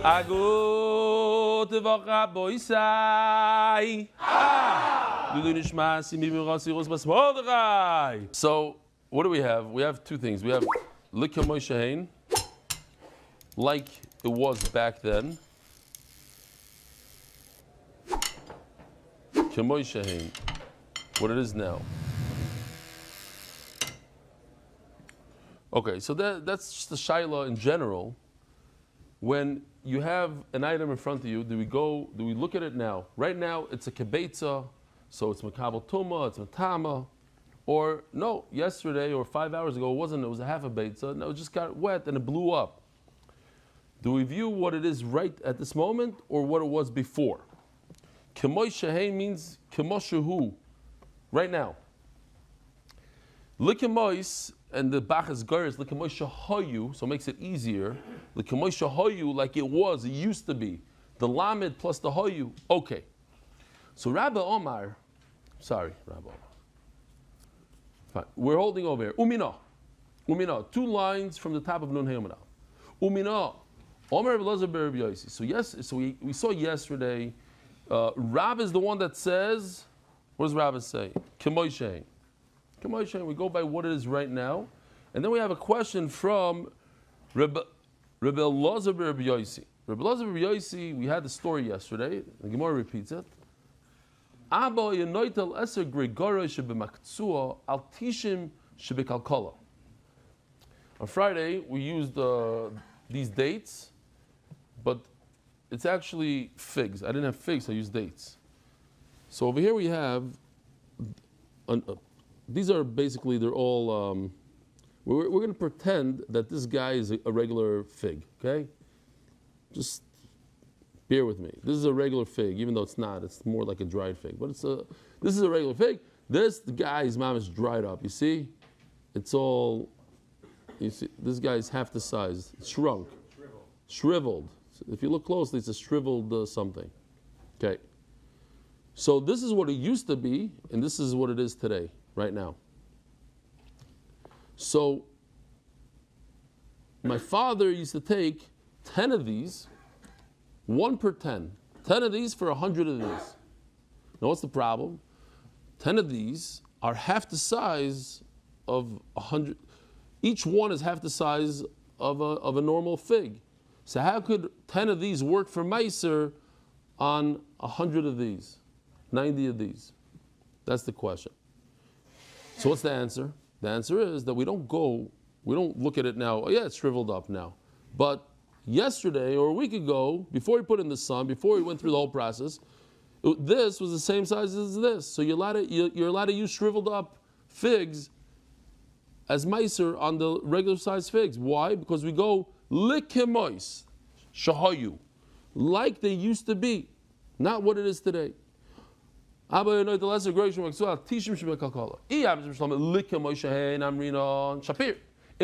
Agut Voch boisai. So, what do we have? We have two things. We have Likya Shein, like it was back then. Kemoy Shein, what it is now. Okay, so that's just the shaila in general. When you have an item in front of you, do we look at it now? Right now, it's a kibetza, so it's makabel tuma, it's matama. Or no, yesterday or 5 hours ago, it was a half a beitza. No, it just got wet and it blew up. Do we view what it is right at this moment or what it was before? Kemoy shehein means kemoshehu, right now. Likemois, and the Bachas Ger is likemoy shehoyu, so it makes it easier. Likemoy shehoyu, like it was, it used to be. The lamed plus the hoyu, okay. So Rabbi Omar, fine. We're holding over here. Umina, 2 lines from the top of Nun Heyomana. Umina, Omar Rabbi Elazar Rabbi Yosi. So we saw yesterday, Rab is the one that says, what does Rab say? Kemoy shein. Kemoy shein, we go by what it is right now. And then we have a question from Rabbi Elazar Rabbi Yosi. Rabbi Elazar Rabbi Yosi, we had the story yesterday, the Gemara repeats it. Abba yenoitel eser gregoroy shebemaktsua al tishim shebekalkola. On Friday, we used these dates, but it's actually figs. I didn't have figs, I used dates. So over here we have, these are basically, they're all, we're going to pretend that this guy is a regular fig, okay? Just bear with me. This is a regular fig, even though it's not. It's more like a dried fig. But this is a regular fig. The guy's mom is dried up. You see? It's all, you see, this guy's half the size. It's shrunk. Shriveled. If you look closely, it's a shriveled something. Okay. So this is what it used to be, and this is what it is today, right now. So my father used to take 10 of these, 1 per 10. 10 of these for 100 of these. Now what's the problem? 10 of these are half the size of 100. Each one is half the size of a normal fig. So how could 10 of these work for Meiser on 100 of these, 90 of these? That's the question. So what's the answer? The answer is that we don't look at it now, oh yeah, it's shriveled up now. But yesterday or a week ago, before he put it in the sun, before he went through the whole process, this was the same size as this. So you're allowed to use shriveled up figs as meiser on the regular size figs. Why? Because we go likimois, shahayu, like they used to be, not what it is today. It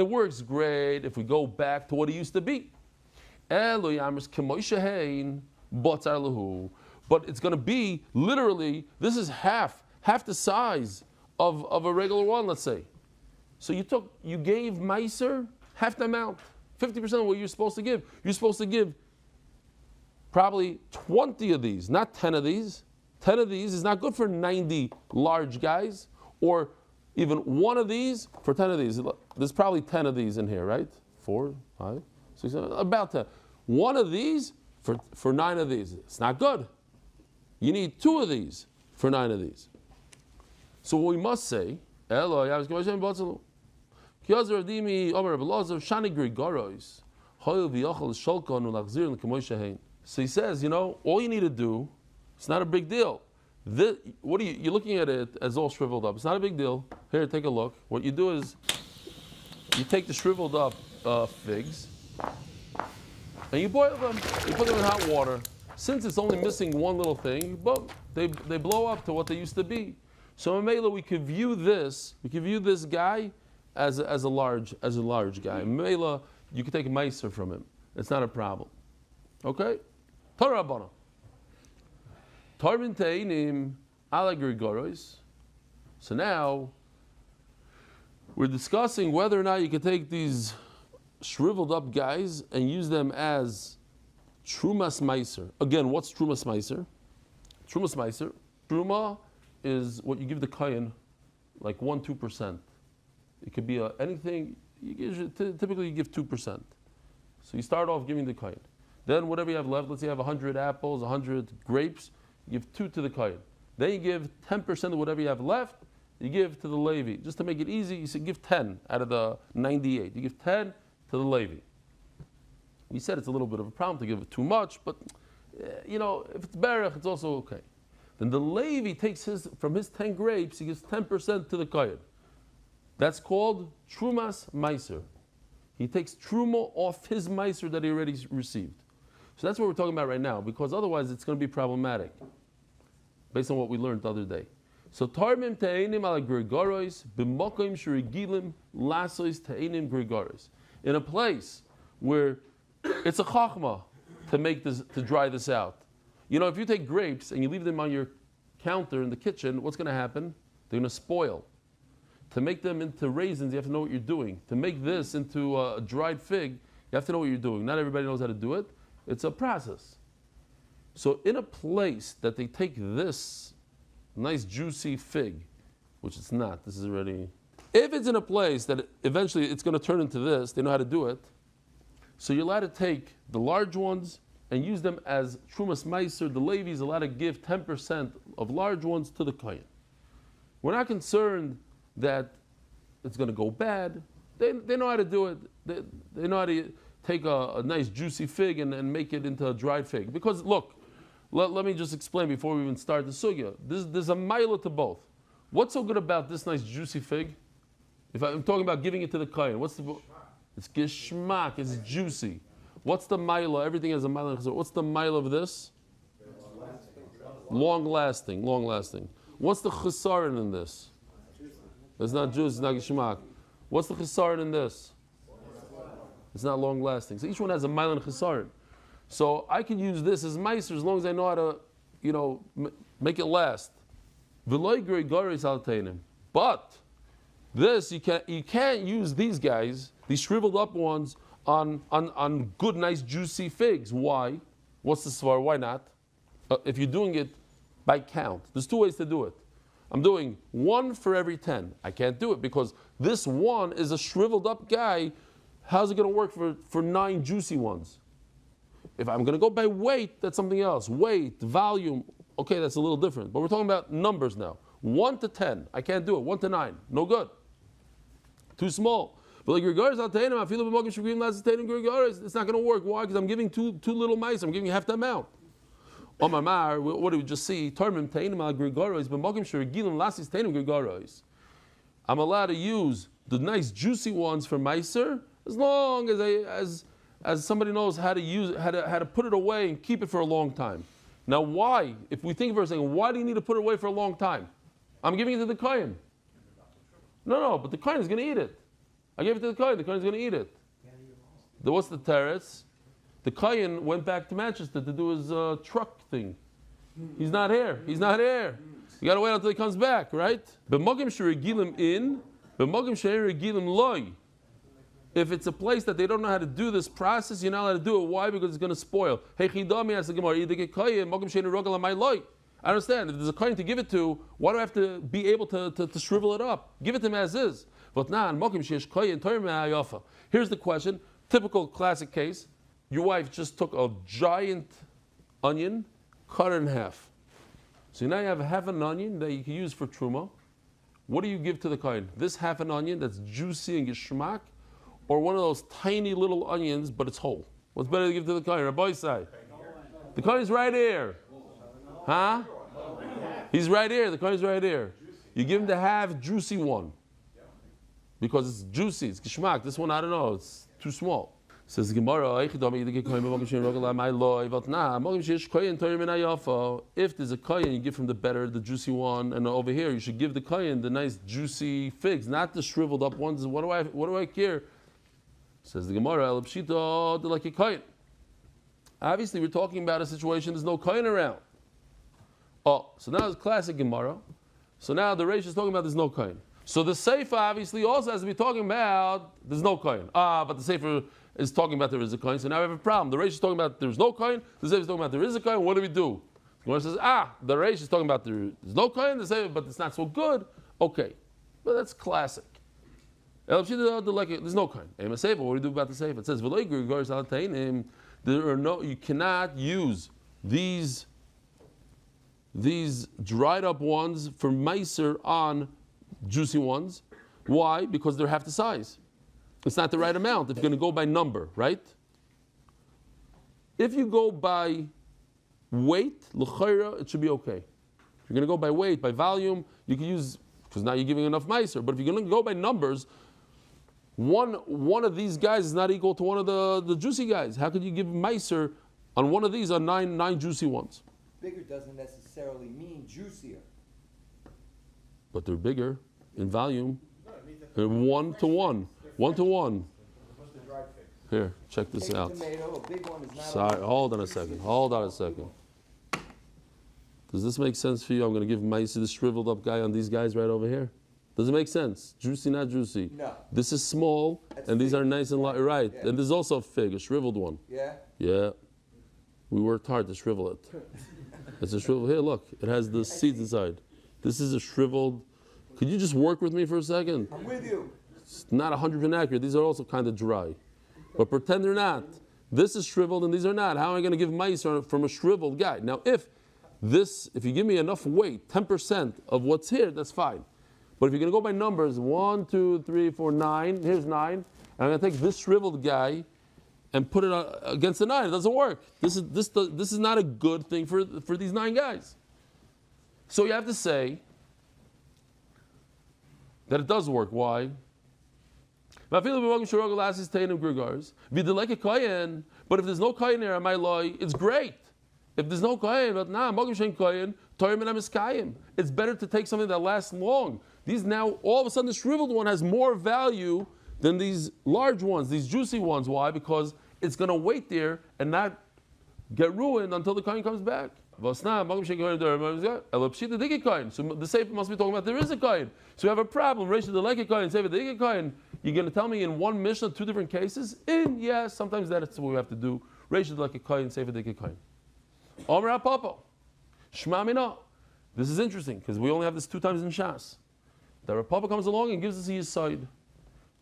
works great if we go back to what it used to be. But it's going to be literally, this is half the size of a regular one, let's say. So you gave Meiser half the amount, 50% of what you're supposed to give. You're supposed to give probably 20 of these, not 10 of these. 10 of these is not good for 90 large guys, or even 1 of these for 10 of these. There's probably 10 of these in here, right? 4, 5, 6, 7, about 10. 1 of these for 9 of these. It's not good. You need 2 of these for 9 of these. So what we must say, so he says, all you need to do, it's not a big deal. You're looking at it as all shriveled up. It's not a big deal. Here, take a look. What you do is, you take the shriveled up figs, and you boil them. You put them in hot water. Since it's only missing one little thing, boom, they blow up to what they used to be. So in Mela, we could view this guy as a large guy. In Mela, you could take a meiser from him. It's not a problem. Okay? Torah Rabbana. Tarvin Teinim ala Grigoros. So now we're discussing whether or not you can take these shriveled up guys and use them as Trumas Meiser. Again, what's Trumas Meiser? Trumas Meiser. Truma is what you give the Kayan, like 1-2%. It could be anything. Typically, you give 2%. So you start off giving the Kayan. Then whatever you have left, let's say you have 100 apples, 100 grapes, you give 2 to the Kayan. Then you give 10% of whatever you have left, you give to the Levi. Just to make it easy, you say give 10 out of the 98. You give 10 to the Levi. We said it's a little bit of a problem to give it too much, but if it's Berech, it's also okay. Then the Levi takes from his 10 grapes, he gives 10% to the Kayan. That's called Trumas Meiser. He takes Truma off his Meiser that he already received. So that's what we're talking about right now, because otherwise it's going to be problematic, based on what we learned the other day. So Tarmim Te'enim ala Gregoros, B'mokim Shurigilim Lasois Te'enim Gregoros. In a place where it's a chachma to dry this out. If you take grapes and you leave them on your counter in the kitchen, what's going to happen? They're going to spoil. To make them into raisins, you have to know what you're doing. To make this into a dried fig, you have to know what you're doing. Not everybody knows how to do it. It's a process. So in a place that they take this nice juicy fig, which it's not, this is already... If it's in a place that eventually it's going to turn into this, they know how to do it, so you're allowed to take the large ones and use them as Trumas Meiser. The Levi is allowed to give 10% of large ones to the Kohen. We're not concerned that it's going to go bad. They know how to do it. They know how to take a nice juicy fig and make it into a dried fig. Because look, let me just explain before we even start the sugya. There's a mila to both. What's so good about this nice juicy fig? If I'm talking about giving it to the Kohen, it's gishmak, it's juicy. What's the mila? Everything has a mila. What's the mila of this? Long lasting. What's the chesaron in this? It's not juice, it's not gishmak. What's the chesaron in this? It's not long lasting. So each one has a mila and chesaron. So I can use this as meiser as long as I know how to, make it last. But this, you can't use these guys, these shriveled up ones, on good, nice, juicy figs. Why? What's the svar? Why not? If you're doing it by count, there's 2 ways to do it. I'm doing 1 for every 10. I can't do it because this one is a shriveled up guy. How's it going to work for 9 juicy ones? If I'm going to go by weight, that's something else. Weight, volume, okay, that's a little different. But we're talking about numbers now. 1 to 10, I can't do it. 1 to 9, no good. Too small. But like Gregoris, it's not going to work. Why? Because I'm giving two little mice. I'm giving half the amount. Omar, what do we just see? I'm allowed to use the nice juicy ones for meiser as long as somebody knows how to put it away and keep it for a long time. Now, why? If we think for a second, why do you need to put it away for a long time? I'm giving it to the kohen. No, but the kohen is going to eat it. I gave it to the kohen. The kohen is going to eat it. What's the teretz? The kohen went back to Manchester to do his truck thing. He's not here. You got to wait until he comes back, right? If it's a place that they don't know how to do this process, you're not allowed to do it. Why? Because it's going to spoil. Hey, chidami, as the Gemara, I understand. If there's a kohen to give it to, why do I have to be able to shrivel it up? Give it to him as is. Here's the question. Typical classic case. Your wife just took a giant onion, cut it in half. So now you have half an onion that you can use for truma. What do you give to the kohen? This half an onion that's juicy and geschmack, or one of those tiny little onions, but it's whole? What's better to give to the kohen? Rabbi side. The kohen is right here. Huh? He's right here. The kohen is right here. You give him the half juicy one. Because it's juicy, it's geschmack. This one, I don't know, it's too small. Says the Gemara, if there's a kohen, you give him the better, the juicy one, and over here you should give the kohen the nice juicy figs, not the shriveled up ones. What do I care? Says the Gemara, like a kohen. Obviously, we're talking about a situation there's no kohen around. Oh, so now it's classic Gemara. So now the Reish is talking about there's no kohen. So the Sefer obviously also has to be talking about there's no coin. But the Sefer is talking about there is a coin, so now we have a problem. The Reish is talking about there's no coin, the Sefer is talking about there is a coin, what do we do? The Gemara says, the Reish is talking about there's no coin, the Sefer, but it's not so good. Okay, but that's classic. There's no coin. What do you do about the Sefer? It says, you cannot use these dried up ones for meiser on juicy ones. Why? Because they're half the size. It's not the right amount if you're going to go by number, right? If you go by weight, l'chayra, it should be okay. If you're going to go by weight, by volume, you can use, because now you're giving enough meiser. But if you're going to go by numbers, one of these guys is not equal to one of the juicy guys. How could you give meiser on one of these on nine juicy ones? Bigger doesn't necessarily mean juicier. But they're bigger in volume. They're 1 to 1. 1 to 1. Here, check this out. Sorry, hold on a second. Does this make sense for you? I'm going to give meiser the shriveled up guy on these guys right over here. Does it make sense? Juicy, not juicy? No. This is small, and these are nice and light. Right. Yeah. And there's also a fig, a shriveled one. Yeah? Yeah. We worked hard to shrivel it. It's a shriveled. Here, look. It has the seeds inside. This is a shriveled. Could you just work with me for a second? I'm with you. It's not 100% accurate. These are also kind of dry. But pretend they're not. This is shriveled and these are not. How am I going to give mice from a shriveled guy? Now, if you give me enough weight, 10% of what's here, that's fine. But if you're going to go by numbers, 1, 2, 3, 4, 9, here's 9, and I'm going to take this shriveled guy and put it against the 9. It doesn't work. This is not a good thing for these 9 guys. So you have to say that it does work. Why? But if there's no kohen there, it's great. If there's no kohen, it's better to take something that lasts long. These now, all of a sudden, the shriveled one has more value than these large ones, these juicy ones. Why? Because it's going to wait there and not get ruined until the kohen comes back. So the Sefer must be talking about there is a kohen. So you have a problem. You're going to tell me in one Mishnah 2 different cases? Yes, sometimes that's what we have to do. Omer Papa. Shma Mina. This is interesting because we only have this 2 times in Shas. The Rav Papa comes along and gives us his side.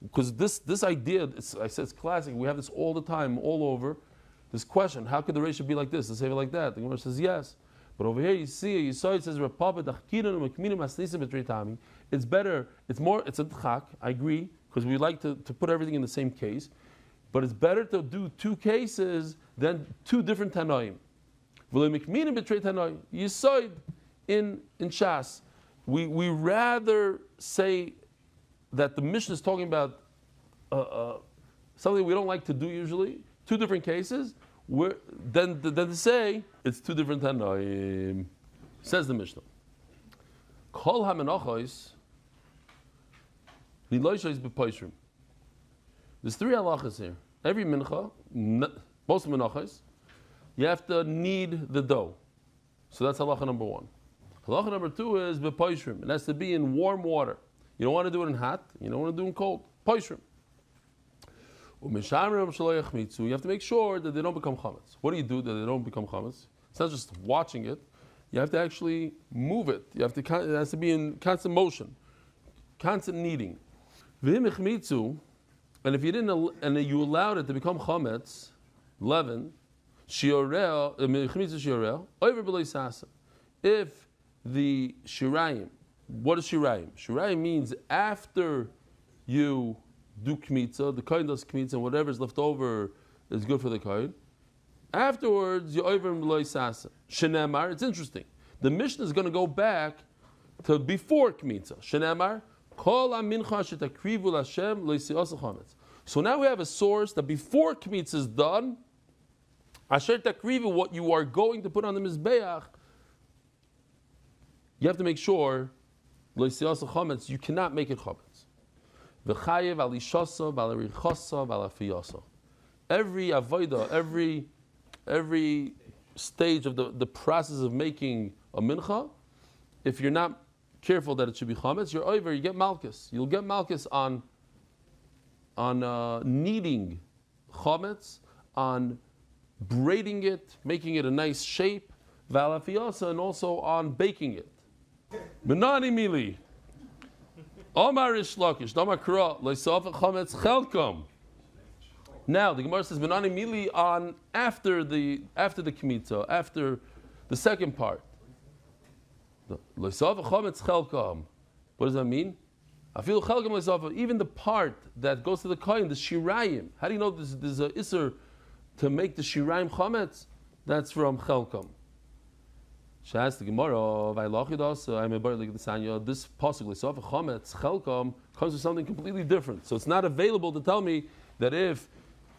Because this idea, I said it's classic, we have this all the time, all over. This question, how could the ratio be like this, the Sefer like that? The Gemara says yes. But over here you see, it says Rav Papa, it's better, it's a tchak, I agree, because we like to put everything in the same case. But it's better to do 2 cases than 2 different Tanoim. Yisoid in Shas. We rather say that the Mishnah is talking about something we don't like to do usually, 2 different cases, than to say it's 2 different Tanoim. Says the Mishnah. Kol ha-menachos liloisha is b'poishrim. There's 3 halachas here. Every mincha, most menachos, you have to knead the dough. So that's halacha number 1. Halacha number 2 is b'poishrim. It has to be in warm water. You don't want to do it in hot. You don't want to do it in cold. Poishrim. You have to make sure that they don't become chametz. What do you do that they don't become chametz? It's not just watching it. You have to actually move it. It has to be in constant motion, constant kneading. And if you didn't, and you allowed it to become chametz, leaven, if the shirayim, what is shirayim? Shirayim means after you do kmitza, the kohen does kmitza, and whatever is left over is good for the kohen. Afterwards, you over b'lo sasa. Shenemar, it's interesting. The Mishnah is going to go back to before kmitza. Shenemar, kol ha-mincha shetakrivu l'Hashem lo yisi'os chametz. So now we have a source that before kmitza is done, asher takrivu, what you are going to put on the mizbeach, you have to make sure lo yisi'os chametz, you cannot make it chametz. V'chayev al ishasa v'al richosa v'al afiyasa. Every avodah, every stage of the process of making a mincha, if you're not careful that it should be chametz, you're over. You get malchus. You'll get malchus on kneading chametz, on braiding it, making it a nice shape, valafiyasa, and also on baking it. Benani mili. Omar ish lakish, Omar kra, leisav chametz chelkom. Now the Gemara says benani mili on after the kmitza, after the second part. Leisav chametz chelkom. What does that mean? I feel chelkom leisav. Even the part that goes to the kohen, the shirayim. How do you know there's a iser to make the shirayim chametz? That's from chelkom. Shas the Gemara, I'm a bar like the Sanya. This possibly so chametz chelkom comes with something completely different. So it's not available to tell me that if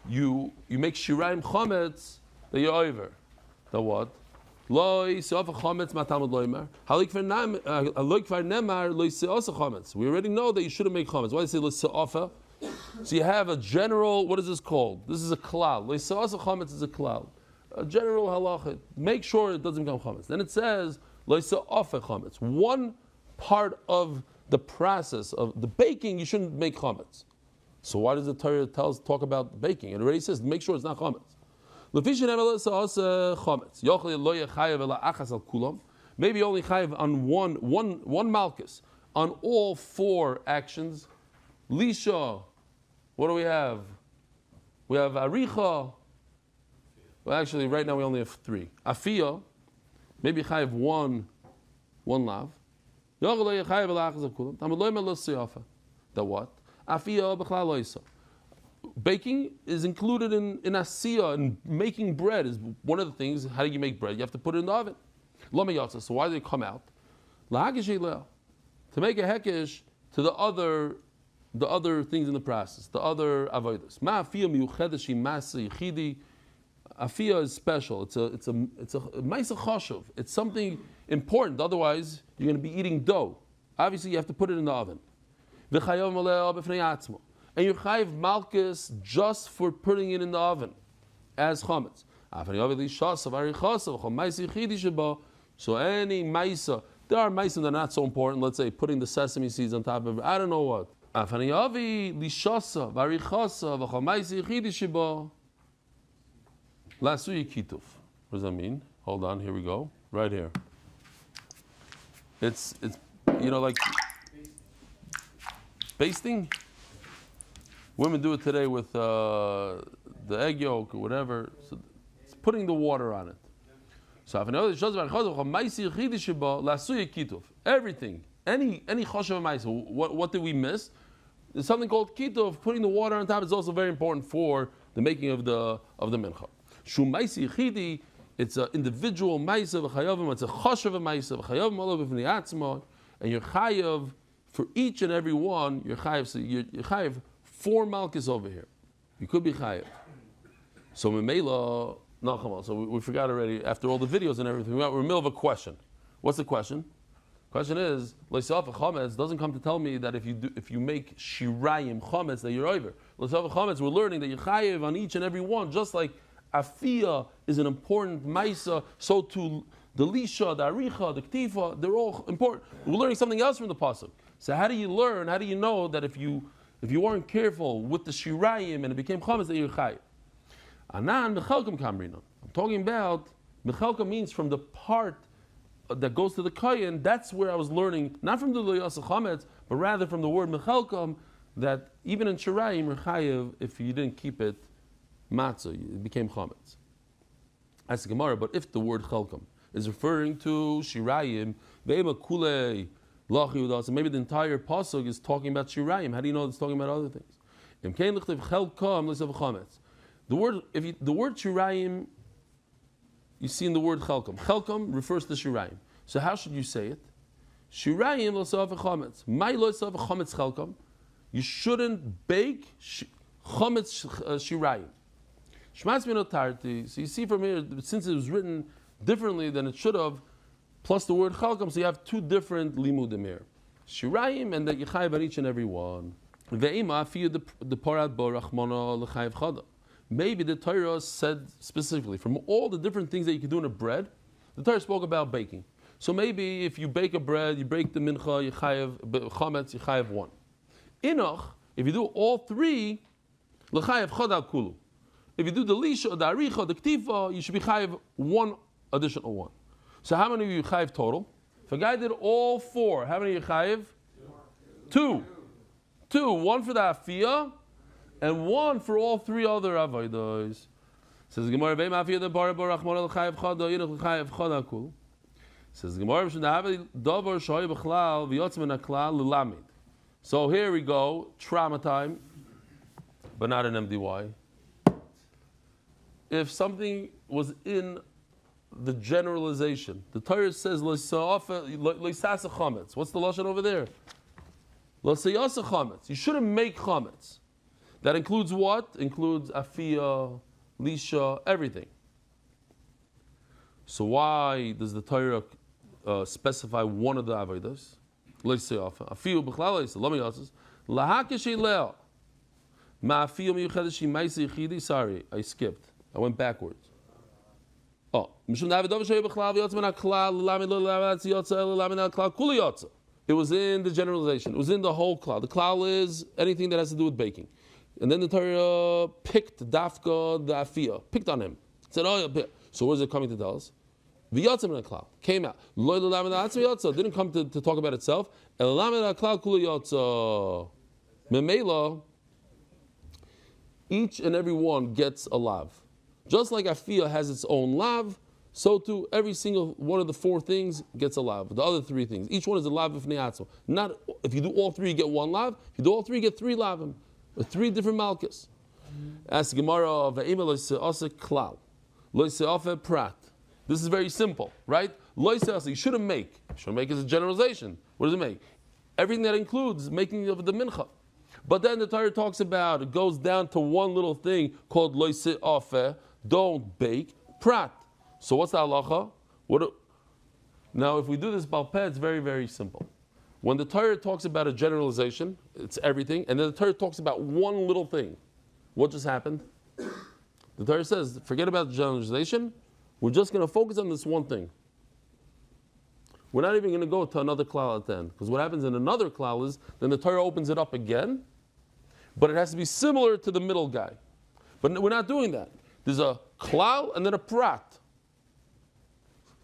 you make shirayim chametz, that you're over. The what? Loi seof chametz matamud loimer. Halik for nemar loi seosa chametz. We already know that you shouldn't make chametz. Why do you say loi seofa? So you have a general. What is this called? This is a klal. Loi seosa chametz is a klal. A general halacha. Make sure it doesn't become chametz. Then it says loi seofa chametz. One part of the process of the baking, you shouldn't make chametz. So why does the Torah talk about baking? It already says make sure it's not chametz. Maybe only chayiv on one malchus on all four actions. Lisha, what do we have? We have aricha. Well, actually, right now we only have three. Afia, maybe chayiv one lav. The what? Afia b'chlal loisa. Baking is included in asiya, and making bread is one of the things. How do you make bread? You have to put it in the oven. So why do they come out? To make a hekesh to the other things in the process, the other avodas. Afia is special. It's a ma'aseh chashuv. It's something important. Otherwise, you're going to be eating dough. Obviously, you have to put it in the oven. And you chayiv malchus just for putting it in the oven as chametz. So any maisa, there are maisa that are not so important. Let's say putting the sesame seeds on top of it. I don't know what. What does that mean? Hold on, here we go. Right here. It's like basting. Women do it today with the egg yolk or whatever. So it's putting the water on it. So everything, any choshev ma'isa. What did we miss? There's something called kituf. Putting the water on top is also very important for the making of the mincha. Shu ma'isi yichidi. It's an individual ma'isa v'chayavim. It's a choshev ma'isa v'chayavim olav b'fnei atzma, and you're chayav for each and every one. You're chayav. So you're chayav 4 malchus over here. You could be chayav. So memela, no, come on. So we forgot already. After all the videos and everything, we're in the middle of a question. What's the question? Question is, leisaf chametz doesn't come to tell me that if you make shirayim chametz that you're over. Leisaf chametz, we're learning that you're chayav on each and every one, just like afia is an important maisa. So too the lisha, the aricha, the ktifa, they're all important. We're learning something else from the pasuk. So how do you learn? How do you know that if you weren't careful with the shirayim and it became chametz that you're chayiv? Anan mechelkom kamrina. I'm talking about mechelkom means from the part that goes to the kohen. That's where I was learning, not from the loyasa chametz, but rather from the word mechelkom, that even in shirayim you're chayiv if you didn't keep it matzah, it became chametz. That's the Gemara. But if the word chelkom is referring to shirayim, ve'ema kulei. So maybe the entire pasuk is talking about shirayim. How do you know it's talking about other things? The word shirayim, you see in the word chelkom. Chelkom refers to shirayim. So how should you say it? Shirayim l'saf chametz. My l'saf chametz chelkom. You shouldn't bake chametz shirayim. Shmatz min otarti. So you see from here, since it was written differently than it should have, plus the word chalkom, so you have 2 different limudim here. Shirayim and the yechayiv on each and every one. Ve'ima afiyu the parat bo rachmana l'chayiv chada. Maybe the Torah said specifically, from all the different things that you can do in a bread, the Torah spoke about baking. So maybe if you bake a bread, you break the mincha, you chayev chametz, you chayev one. Inoch, if you do all three, l'chayev chodal kulu. If you do the lisha, the aricha, the ktifa, you should be chayev one additional one. So how many of you chayev total? If a guy did all four, how many you chayev? Two. One for the afiyah, and one for all three other avodos. Says Gemara, "Ve'im afiyah the bar rachmon l'chayev chada, yinach l'chayev chada kul." Says Gemara, "V'shnehavi davar shoy b'chlal v'yotz min haklal l'lamid." So here we go, trauma time, but not an MDY. If something was in the generalization, the Torah says loisasa chametz. What's the lashon over there? Loisasa chametz. You shouldn't make chametz. That includes what? Includes afiyah, lisha, everything. So why does the Torah specify one of the avodas? Loisasa afiyah b'chlal loisasa. Let me ask this. Lahakeshe leo ma afiyah miyuchedes she ma'aseh yichidi. Sorry, I skipped. I went backwards. Oh, it was in the generalization. It was in the whole klal. The klal is anything that has to do with baking. And then the Torah picked Dafka, the Afiyah, picked on him. Said, oh, yeah. So what is it coming to tell us? V'yotza min klal came out. Didn't come to talk about itself. Memela, each and every one gets a lav. Just like Afiyah has its own lav, so too every single one of the four things gets a lav. The other three things, each one is a lav of ne'atzmo. Not if you do all three, you get one lav. If you do all three, you get three lavim, with three different malchus. Ask Gemara of klal, loiseofe prat. This is very simple, right? Loiseofe, you shouldn't make. Shouldn't make is a generalization. What does it make? Everything that includes making of the mincha. But then the Torah talks about it goes down to one little thing called loiseofe. Don't bake prat. So what's the halacha? Now, if we do this balpeh, it's very, very simple. When the Torah talks about a generalization, it's everything, and then the Torah talks about one little thing. What just happened? The Torah says, forget about the generalization. We're just going to focus on this one thing. We're not even going to go to another klal at the end, because what happens in another klal is then the Torah opens it up again, but it has to be similar to the middle guy. But we're not doing that. There's a klal and then a prat.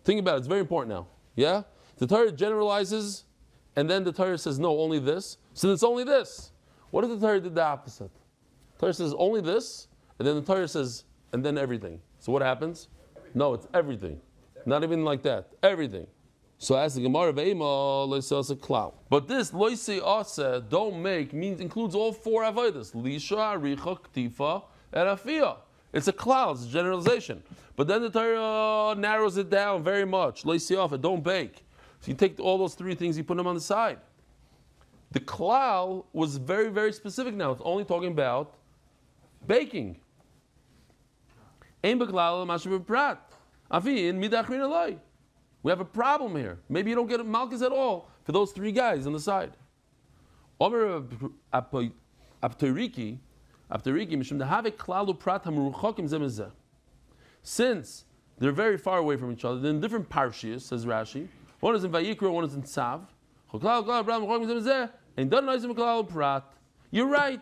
Think about it, it's very important now. Yeah? The Torah generalizes, and then the Torah says, no, only this. So it's only this. What if the Torah did the opposite? The Torah says only this, and then the Torah says, and then everything. So what happens? No, it's everything. Not even like that. Everything. So as the Gemara Ve'ima, loisase klal. But this loise ase, don't make, includes all four avodas. Lisha, aricha, ktifa, and afiyah. It's a klal, it's a generalization. But then the Torah narrows it down very much. Loise off, don't bake. So you take all those three things, you put them on the side. The klal was very, very specific now. It's only talking about baking. Ein beklal mashu b'prat. Afin midachrin aloi. We have a problem here. Maybe you don't get malchus at all for those three guys on the side. Omer apteriki, mishum dehave klalu prat hamuruchokim zemezeh. Since they're very far away from each other, they're in different parshias, says Rashi. One is in Vayikra, one is in Tzav. You're right.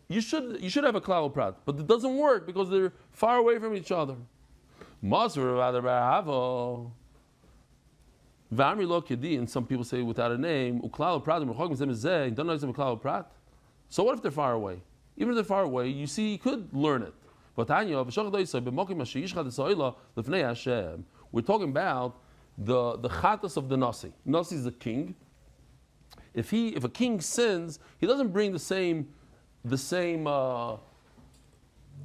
You should have a klal prat, but it doesn't work because they're far away from each other. And some people say without a name. So what if they're far away? Even if they're far away, you see, you could learn it. We're talking about the chatas of the nasi. Nasi is the king. If a king sins, he doesn't bring the same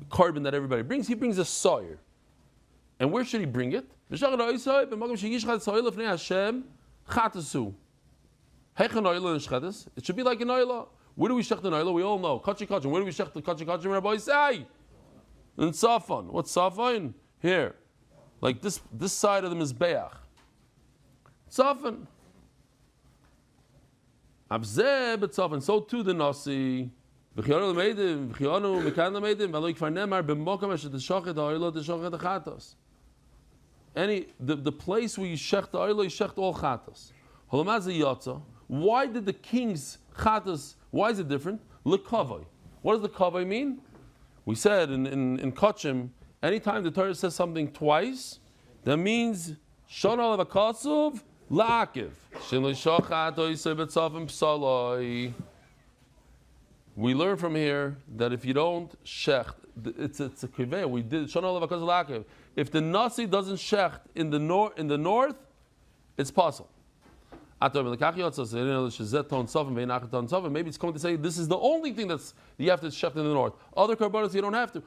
carbon that everybody brings. He brings a soyer. And where should he bring it? It should be like a noila. Where do we shech the noila? We all know. Kachi kachi. Where do we shech the kachi kachi? Rabbi say in Safan. What's Safan? Here. Like this side of the Mizbeach. Safan. Abzeh betzafan. So too the Nasi. V'chionu l'meidim. V'chionu mekan l'meidim. V'lo yikfar nemar b'mokam eshet t'shochet ha'oilo t'shochet ha'chatos. the place where you shecht the oila, you shecht all chatas. Holamaz yatza. Why did the king's chatas? Why is it different? Lekavai. What does the kavai mean? We said in Kachim, anytime the Torah says something twice, that means shana levakasuv la'akiv. Shinli shachat oisei betzavim psaloi. We learn from here that if you don't shecht, it's a kiveh. We did shana levakasuv la'akiv. If the nasi doesn't shecht in the north, it's possible. Maybe it's coming to say this is the only thing that's you have to shecht in the north. Other karbanos you don't have to.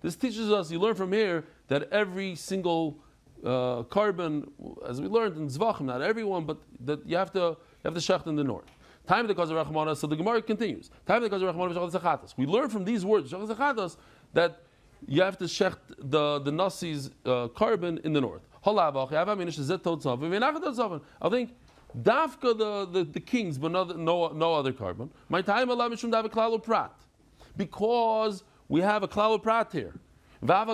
This teaches us, you learn from here that every single carbon, as we learned in Zvachim, not everyone, but that you have to shecht in the north. Time the Chazarah Rahmana, so the Gemara continues. Time the Chazarah Rahmana. We learn from these words that you have to shecht the Nasi's carbon in the north. I think Dafka the kings, but no other carbon. My time because we have a klal prat here. Even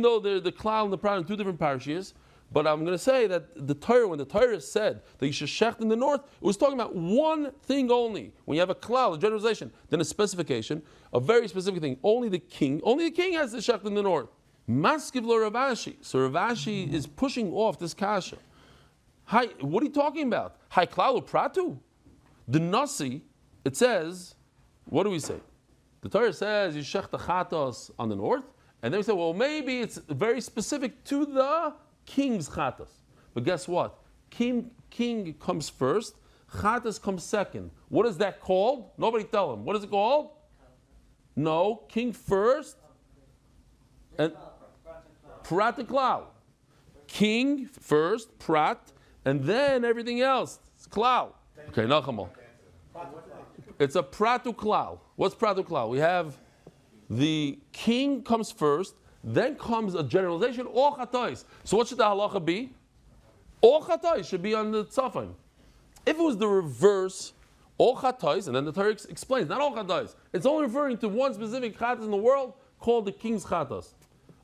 though the klal and the prat are two different parashiyos, but I'm going to say that the Torah, when the Torah said that you should shecht in the north, it was talking about one thing only. When you have a klal, a generalization, then a specification, a very specific thing. Only the king has to shecht in the north. Maskiv lo Ravashi. So Ravashi is pushing off this kasha. Hi, what are you talking about? Hi klal pratu. The nasi, it says, what do we say? The Torah says you shecht the chatos on the north, and then we say, well, maybe it's very specific to the king's chatas. But guess what? King comes first, chatas comes second. What is that called? Nobody tell him. What is it called? No, king first and prat klal. King first, prat, and then everything else. It's klal. Okay, nachamal. It's a pratu klal. What's pratu klal? We have the king comes first, then comes a generalization, all chatais. So what should the halacha be? All chatais should be on the tzafim. If it was the reverse, all chatais, and then the Torah explains, not all chatais. It's only referring to one specific chatas in the world called the king's chatas.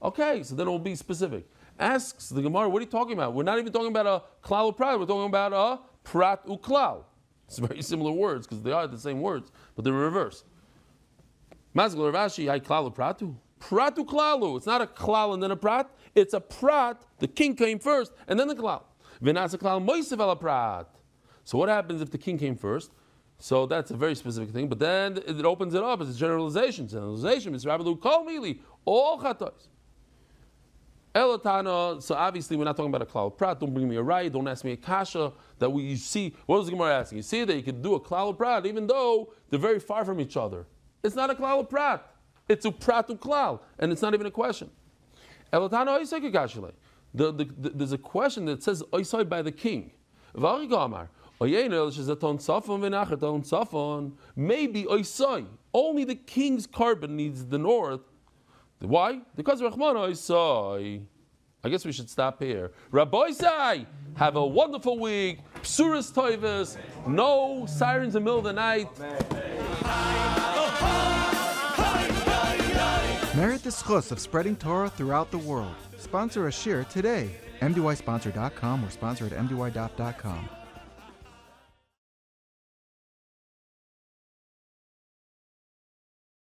Okay, so then it will be specific. Asks the Gemara, what are you talking about? We're not even talking about a klal prat, we're talking about a prat uklal. It's very similar words because they are the same words, but they're reversed. Mazgal Ravashi, hay klal pratu. Pratu klalu. It's not a klal and then a prat. It's a prat. The king came first and then the klal. V'nasa klal moisev ala prat. So what happens if the king came first? So that's a very specific thing. But then it opens it up as a generalization. Generalization is Rabbi Lu kol mili all chatos. Elotana. So obviously we're not talking about a klal prat. Don't bring me a right. Don't ask me a kasha that you see. What was the Gemara asking? You see that you could do a klal prat even though they're very far from each other. It's not a klal prat. It's a pratu klal, and it's not even a question. There's a question that says oisai by the king. Maybe oisai. Only the king's carbon needs the north. Why? Because Rahman oisai. I guess we should stop here. Rabbi Sai, have a wonderful week. Psuras toivus. No sirens in the middle of the night. Merit the schus of spreading Torah throughout the world. Sponsor a shir today. MDYsponsor.com or sponsor at MDY.com.